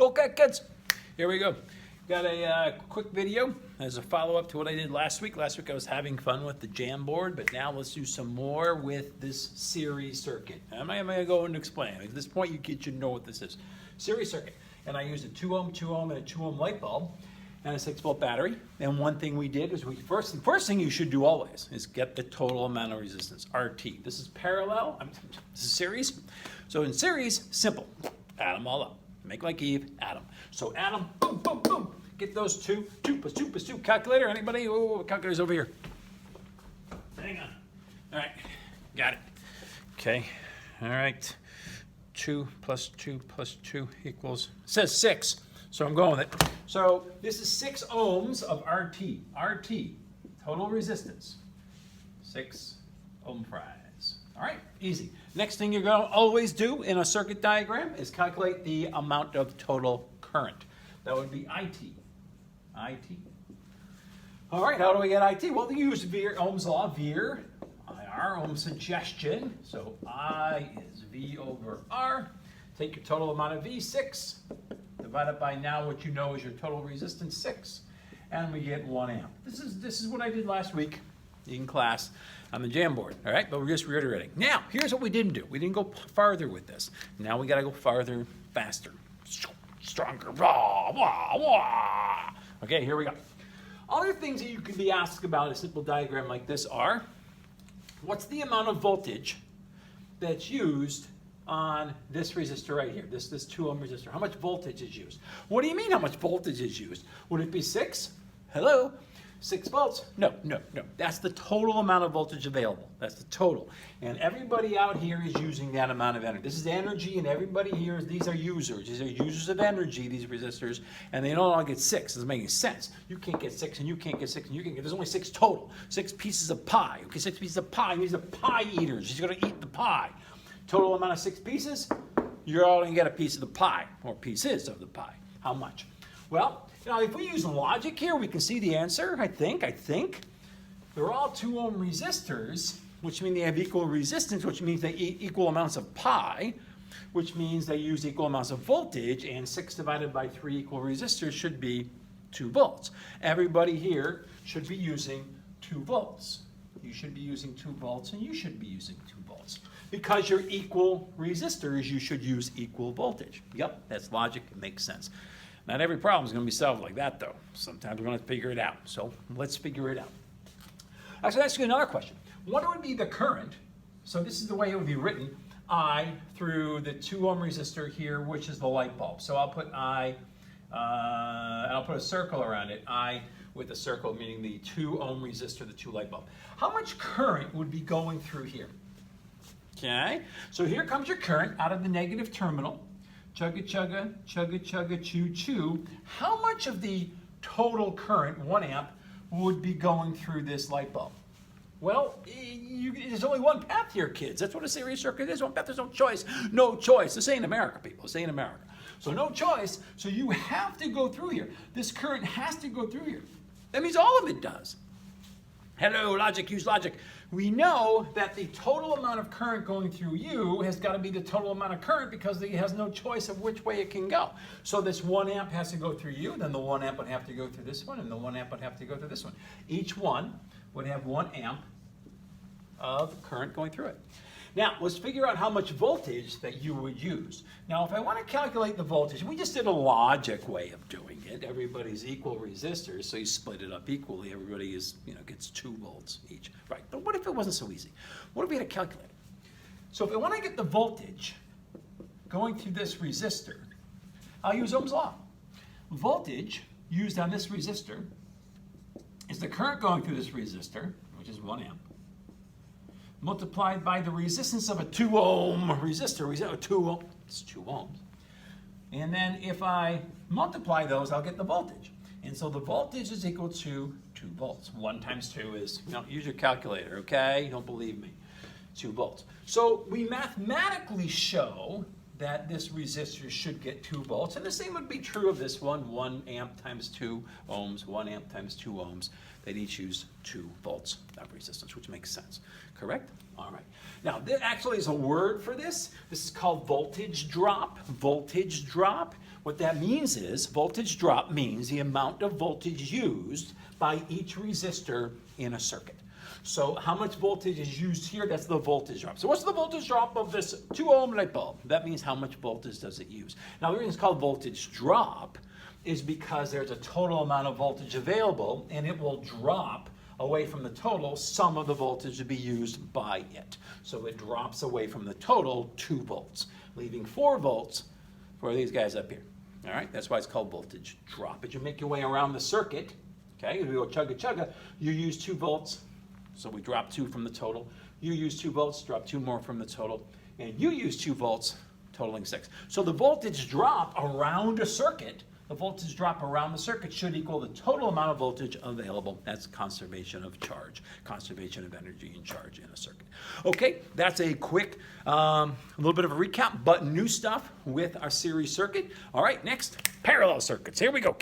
Okay, kids, here we go. Got a quick video as a follow-up to what I did last week. Last week I was having fun with the Jamboard, but now let's do some more with this series circuit. I'm not going to go and explain. At this point, you should know what this is. Series circuit. And I used a 2 ohm, 2 ohm, and a 2 ohm light bulb and a 6-volt battery. And one thing we did is the first thing you should do always is get the total amount of resistance, RT. This is parallel. This is series. So in series, simple. Add them all up. Make like Eve, add them. So add them, boom, boom, boom. Get those two. 2 plus 2 plus 2. Calculator, anybody? Oh, calculator's over here. Hang on. All right, got it. Okay, all right. 2 plus 2 plus 2 equals, it says 6. So I'm going with it. So this is 6 ohms of RT. RT, total resistance. 6 ohm fries. All right, easy. Next thing you're going to always do in a circuit diagram is calculate the amount of total current. That would be IT. IT. All right, how do we get IT? Well, we use Ohm's law, Veer, IR, Ohm's suggestion. So I is V over R. Take your total amount of V, 6. Divide it by now what you know is your total resistance, 6. And we get 1 amp. This is what I did last week in class on the Jamboard, all right? But we're just reiterating. Now, here's what we didn't do. We didn't go farther with this. Now we got to go farther, faster, stronger. Rah, wah, wah. Okay, here we go. Other things that you can be asked about a simple diagram like this are, what's the amount of voltage that's used on this resistor right here, this 2 ohm resistor? How much voltage is used? What do you mean how much voltage is used? Would it be 6? Hello? 6 volts? No. That's the total amount of voltage available. That's the total. And everybody out here is using that amount of energy. This is energy, and everybody here, these are users. These are users of energy, these resistors, and they don't all get 6. It's making sense. You can't get 6, and you can't get 6, and you can't get, there's only 6 total. 6 pieces of pie. Okay, 6 pieces of pie. These are pie eaters. He's going to eat the pie. Total amount of 6 pieces, you're all going to get a piece of the pie, or pieces of the pie. How much? Well, if we use logic here, we can see the answer, I think. They're all 2 ohm resistors, which mean they have equal resistance, which means they eat equal amounts of pi, which means they use equal amounts of voltage, and 6 divided by 3 equal resistors should be 2 volts. Everybody here should be using 2 volts. You should be using 2 volts, and you should be using 2 volts. Because you're equal resistors, you should use equal voltage. Yep, that's logic. It makes sense. Not every problem is going to be solved like that, though. Sometimes we're going to figure it out. So let's figure it out. Actually, ask you another question. What would be the current? So this is the way it would be written. I through the 2 ohm resistor here, which is the light bulb. So I'll put I, and I'll put a circle around it. I with a circle, meaning the 2 ohm resistor, the 2 light bulb. How much current would be going through here? Okay, so here comes your current out of the negative terminal. Chugga, chugga, chugga, chugga, choo, choo. How much of the total current, 1 amp, would be going through this light bulb? Well, there's only one path here, kids. That's what a series circuit is. One path, there's no choice. No choice. This ain't America, people. This ain't America. So no choice. So you have to go through here. This current has to go through here. That means all of it does. Hello, logic, use logic. We know that the total amount of current going through you has got to be the total amount of current because it has no choice of which way it can go. So this 1 amp has to go through you, then the 1 amp would have to go through this one, and the 1 amp would have to go through this one. Each one would have 1 amp of current going through it. Now, let's figure out how much voltage that you would use. Now, if I want to calculate the voltage, we just did a logic way of doing it. Everybody's equal resistors, so you split it up equally. Everybody is, gets 2 volts each. Right, but what if it wasn't so easy? What if we had a calculator? So if I want to get the voltage going through this resistor, I'll use Ohm's law. Voltage used on this resistor is the current going through this resistor, which is 1 amp, multiplied by the resistance of a 2 ohm resistor. It's 2 ohms. And then if I multiply those, I'll get the voltage. And so the voltage is equal to 2 volts. 1 times 2 is, use your calculator, okay? Don't believe me. 2 volts. So we mathematically show that this resistor should get 2 volts. And the same would be true of this one, 1 amp times 2 ohms, 1 amp times 2 ohms. They'd each use 2 volts of resistance, which makes sense, correct? All right. Now, there actually is a word for this. This is called voltage drop. Voltage drop. What that means is, voltage drop means the amount of voltage used by each resistor in a circuit. So how much voltage is used here? That's the voltage drop. So what's the voltage drop of this 2 ohm light bulb? That means how much voltage does it use. Now, the reason it's called voltage drop is because there's a total amount of voltage available, and it will drop away from the total some of the voltage to be used by it. So it drops away from the total 2 volts, leaving 4 volts for these guys up here. All right, that's why it's called voltage drop. As you make your way around the circuit, okay, we go chugga chugga, you use 2 volts, so we drop 2 from the total. You use 2 volts, drop 2 more from the total, and you use 2 volts, totaling 6. So the voltage drop around a circuit, the voltage drop around the circuit should equal the total amount of voltage available. That's conservation of charge, conservation of energy and charge in a circuit. Okay, that's a quick, a little bit of a recap, but new stuff with our series circuit. All right, next, parallel circuits. Here we go.